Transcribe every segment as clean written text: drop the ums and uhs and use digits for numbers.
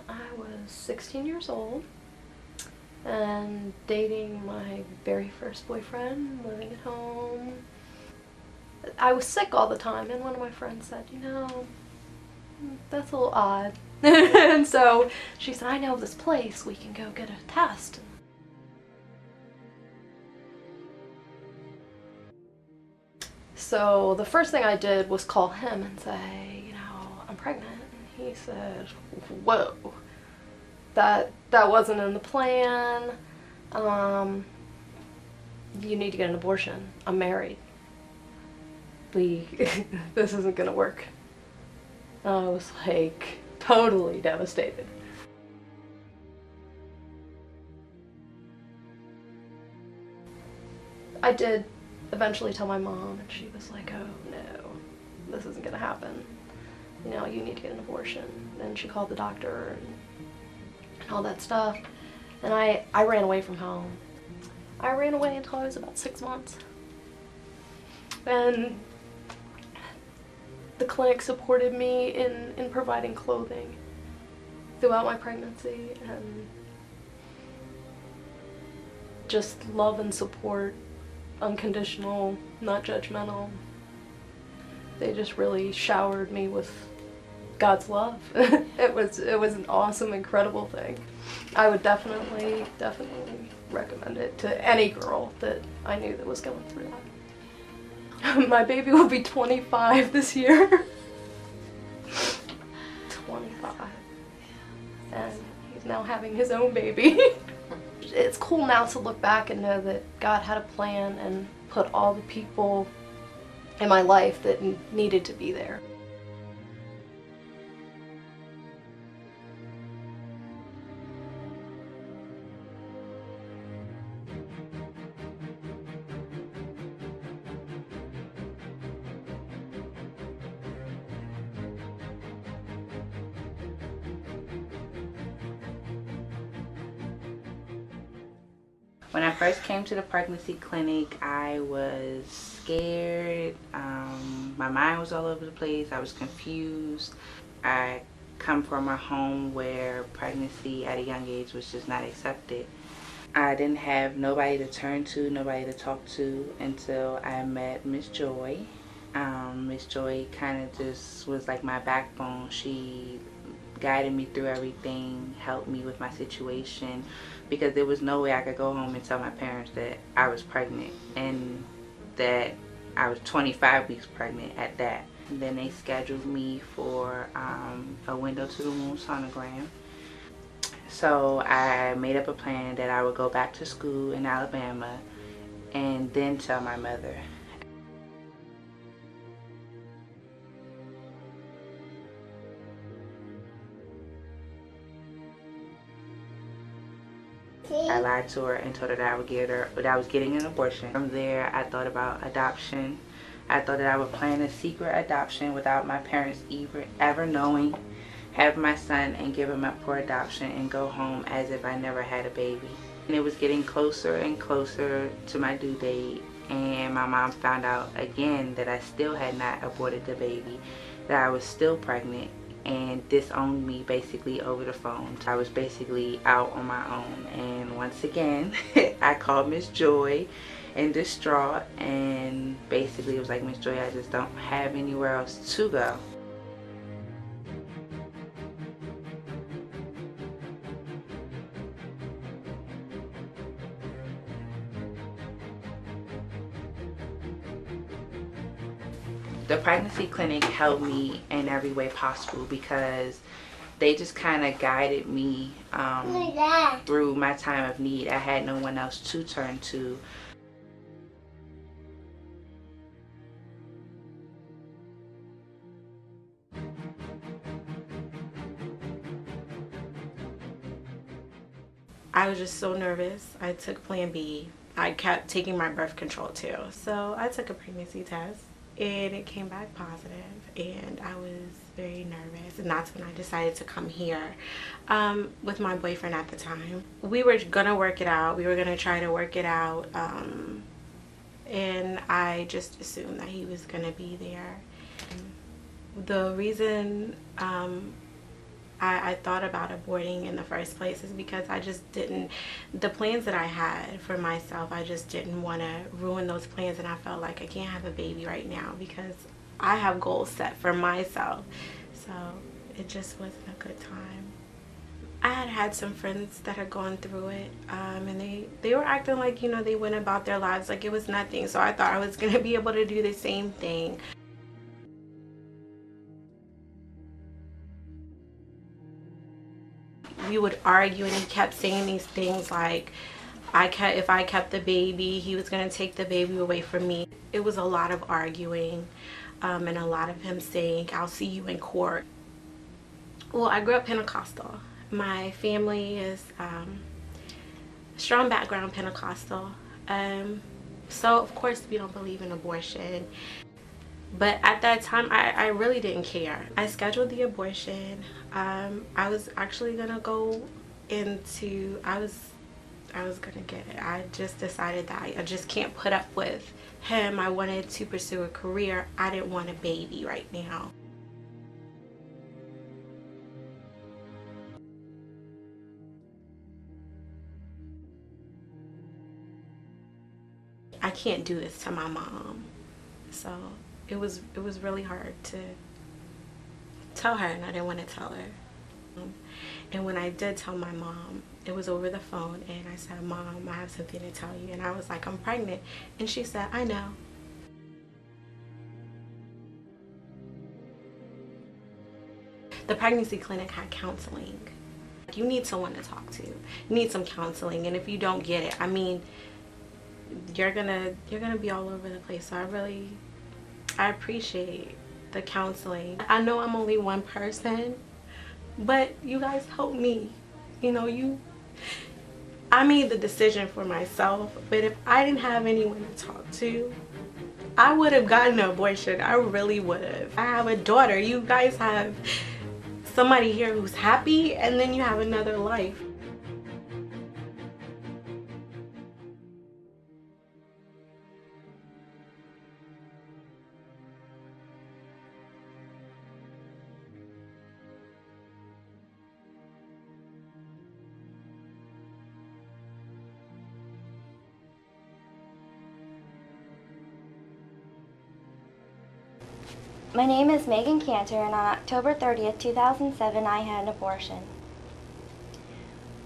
I was 16 years old and dating my very first boyfriend, living at home. I was sick all the time, and one of my friends said, you know, that's a little odd. And so she said, I know this place, we can go get a test. So the first thing I did was call him and say, you know, I'm pregnant. And he said, whoa, that wasn't in the plan. You need to get an abortion. I'm married. This isn't gonna work. I was like totally devastated. I did eventually tell my mom, and she was like, oh no, this isn't gonna happen. You know, you need to get an abortion. And she called the doctor and all that stuff. And I ran away from home. I ran away until I was about 6 months. And the clinic supported me in providing clothing throughout my pregnancy, and just love and support, unconditional, not judgmental. They just really showered me with God's love. It was an awesome, incredible thing. I would definitely recommend it to any girl that I knew that was going through that. My baby will be 25 this year. 25. And he's now having his own baby. It's cool now to look back and know that God had a plan and put all the people in my life that needed to be there. When I first came to the pregnancy clinic, I was scared. My mind was all over the place. I was confused. I come from a home where pregnancy at a young age was just not accepted. I didn't have nobody to turn to, nobody to talk to until I met Miss Joy. Miss Joy kind of just was like my backbone. She guided me through everything, helped me with my situation, because there was no way I could go home and tell my parents that I was pregnant and that I was 25 weeks pregnant at that. And then they scheduled me for a window to the womb sonogram. So I made up a plan that I would go back to school in Alabama and then tell my mother. I lied to her and told her that I was getting an abortion. From there, I thought about adoption. I thought that I would plan a secret adoption without my parents ever knowing, have my son and give him up for adoption and go home as if I never had a baby. And it was getting closer and closer to my due date, and my mom found out again that I still had not aborted the baby, that I was still pregnant, and disowned me basically over the phone. I was basically out on my own, and once again I called Miss Joy in distraught, and basically it was like, Miss Joy, I just don't have anywhere else to go. The pregnancy clinic helped me in every way possible because they just kind of guided me through my time of need. I had no one else to turn to. I was just so nervous. I took Plan B. I kept taking my birth control too. So I took a pregnancy test and it came back positive, and I was very nervous, and that's when I decided to come here with my boyfriend at the time. We were gonna work it out. We were gonna try to work it out, and I just assumed that he was gonna be there. The reason I I thought about aborting in the first place is because I just didn't, the plans that I had for myself, I just didn't want to ruin those plans, and I felt like I can't have a baby right now because I have goals set for myself. So it just wasn't a good time. I had some friends that had gone through it, and they were acting like, you know, they went about their lives like it was nothing. So I thought I was going to be able to do the same thing. We would argue, and he kept saying these things like, if I kept the baby, he was going to take the baby away from me. It was a lot of arguing, and a lot of him saying, I'll see you in court. Well, I grew up Pentecostal. My family is strong background Pentecostal. So of course we don't believe in abortion. But at that time, I really didn't care. I scheduled the abortion. I was actually gonna go into, I was gonna get it. I just decided that I just can't put up with him. I wanted to pursue a career. I didn't want a baby right now. I can't do this to my mom. So it was really hard to tell her, and I didn't want to tell her. And when I did tell my mom, it was over the phone, and I said, Mom, I have something to tell you. And I was like, I'm pregnant. And she said, I know. The pregnancy clinic had counseling. You need someone to talk to. You need some counseling, and if you don't get it, I mean, you're gonna be all over the place. So I appreciate the counseling. I know I'm only one person, but you guys help me. You know, I made the decision for myself, but if I didn't have anyone to talk to, I would have gotten an abortion. I really would have. I have a daughter. You guys have somebody here who's happy, and then you have another life. My name is Megan Cantor, and on October 30th, 2007, I had an abortion.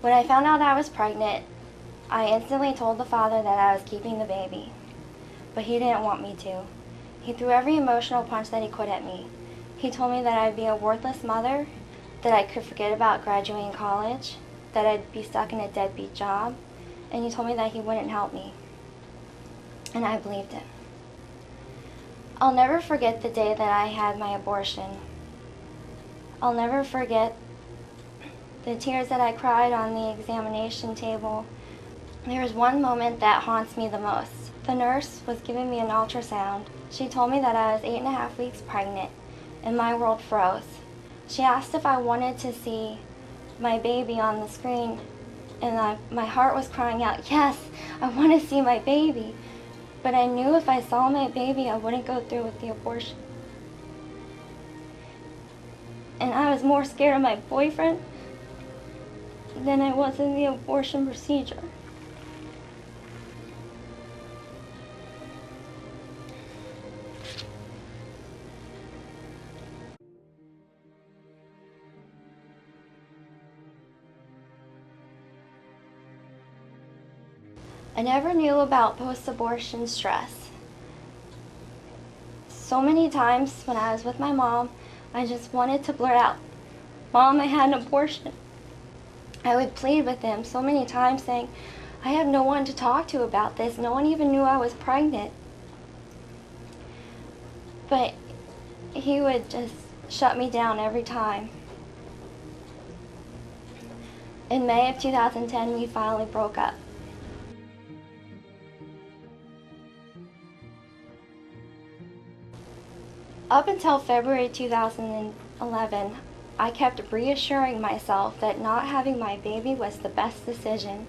When I found out I was pregnant, I instantly told the father that I was keeping the baby, but he didn't want me to. He threw every emotional punch that he could at me. He told me that I'd be a worthless mother, that I could forget about graduating college, that I'd be stuck in a deadbeat job, and he told me that he wouldn't help me. And I believed him. I'll never forget the day that I had my abortion. I'll never forget the tears that I cried on the examination table. There is one moment that haunts me the most. The nurse was giving me an ultrasound. She told me that I was 8.5 weeks pregnant, and my world froze. She asked if I wanted to see my baby on the screen, and my heart was crying out, yes, I want to see my baby. But I knew if I saw my baby, I wouldn't go through with the abortion. And I was more scared of my boyfriend than I was in the abortion procedure. I never knew about post-abortion stress. So many times when I was with my mom, I just wanted to blurt out, Mom, I had an abortion. I would plead with him so many times saying, I have no one to talk to about this. No one even knew I was pregnant. But he would just shut me down every time. In May of 2010, we finally broke up. Up until February 2011, I kept reassuring myself that not having my baby was the best decision.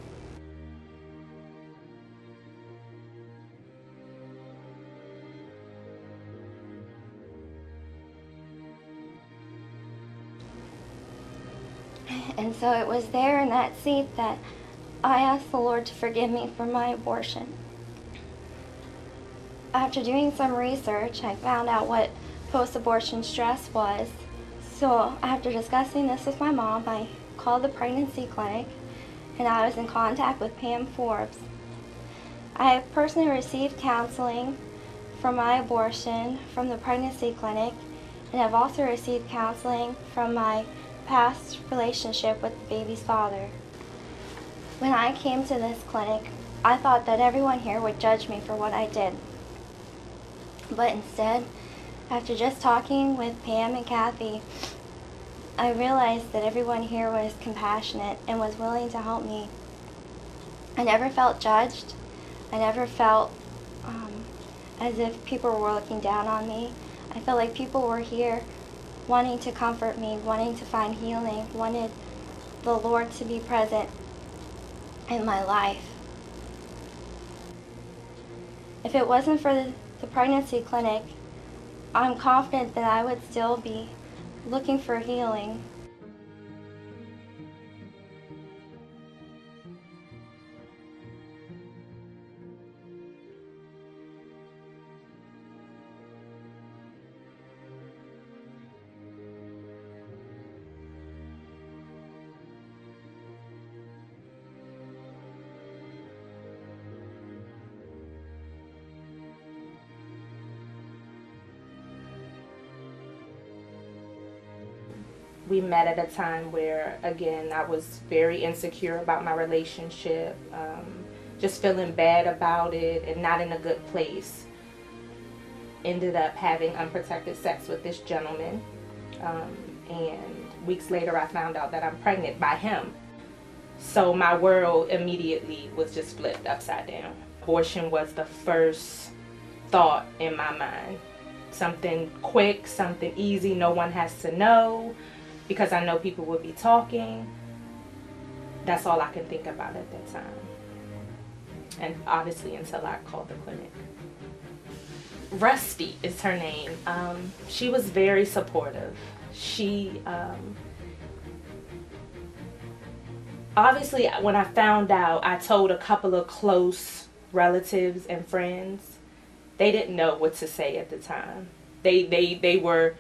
And so it was there in that seat that I asked the Lord to forgive me for my abortion. After doing some research, I found out what post-abortion stress was. So after discussing this with my mom, I called the pregnancy clinic and I was in contact with Pam Forbes. I have personally received counseling for my abortion from the pregnancy clinic, and I've also received counseling from my past relationship with the baby's father. When I came to this clinic, I thought that everyone here would judge me for what I did. But instead, after just talking with Pam and Kathy, I realized that everyone here was compassionate and was willing to help me. I never felt judged. I never felt as if people were looking down on me. I felt like people were here wanting to comfort me, wanting to find healing, wanted the Lord to be present in my life. If it wasn't for the pregnancy clinic, I'm confident that I would still be looking for healing. We met at a time where, again, I was very insecure about my relationship, just feeling bad about it and not in a good place. Ended up having unprotected sex with this gentleman, and weeks later I found out that I'm pregnant by him. So my world immediately was just flipped upside down. Abortion was the first thought in my mind. Something quick, something easy, no one has to know, because I know people will be talking. That's all I can think about at that time. And obviously until I called the clinic. Rusty is her name. She was very supportive. She, obviously when I found out, I told a couple of close relatives and friends. They didn't know what to say at the time. They were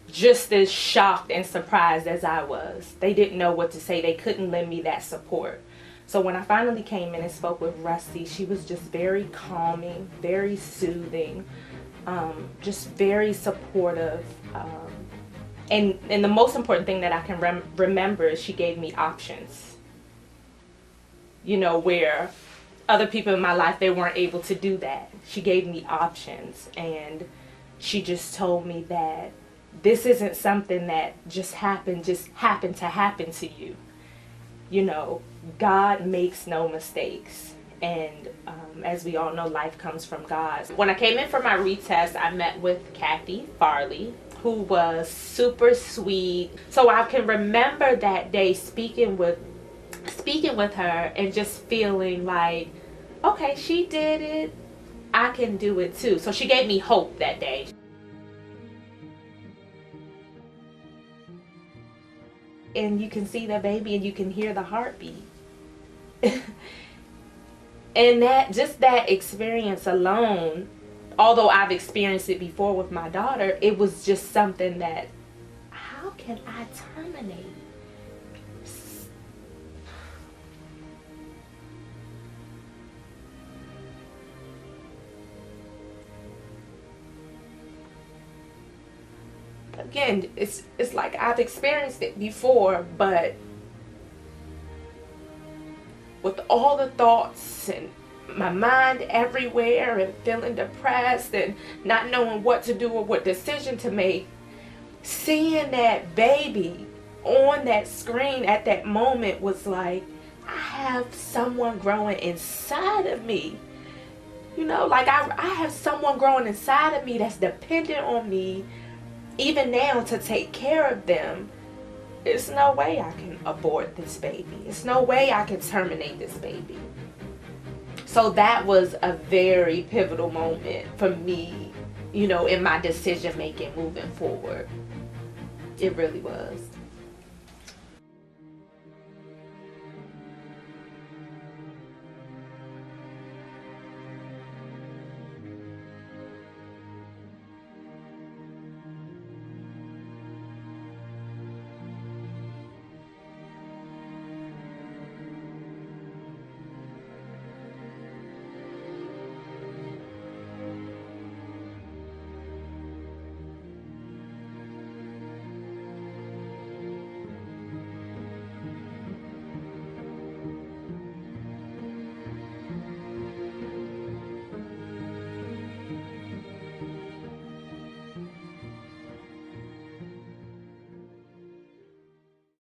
just as shocked and surprised as I was. They didn't know what to say. They couldn't lend me that support. So when I finally came in and spoke with Rusty, she was just very calming, very soothing, just very supportive. And the most important thing that I can remember is she gave me options. You know, where other people in my life, they weren't able to do that. She gave me options, and she just told me that this isn't something that just happened to happen to you. You know, God makes no mistakes. And as we all know, life comes from God. When I came in for my retest, I met with Kathy Farley, who was super sweet. So I can remember that day speaking with her and just feeling like, okay, she did it, I can do it too. So she gave me hope that day. And you can see the baby and you can hear the heartbeat. And that experience alone, although I've experienced it before with my daughter, it was just something that, how can I terminate? Again, it's like I've experienced it before, but with all the thoughts and my mind everywhere and feeling depressed and not knowing what to do or what decision to make, seeing that baby on that screen at that moment was like, I have someone growing inside of me. You know, like I have someone growing inside of me that's dependent on me even now to take care of them. There's no way I can abort this baby. There's no way I can terminate this baby. So that was a very pivotal moment for me, you know, in my decision making moving forward. It really was.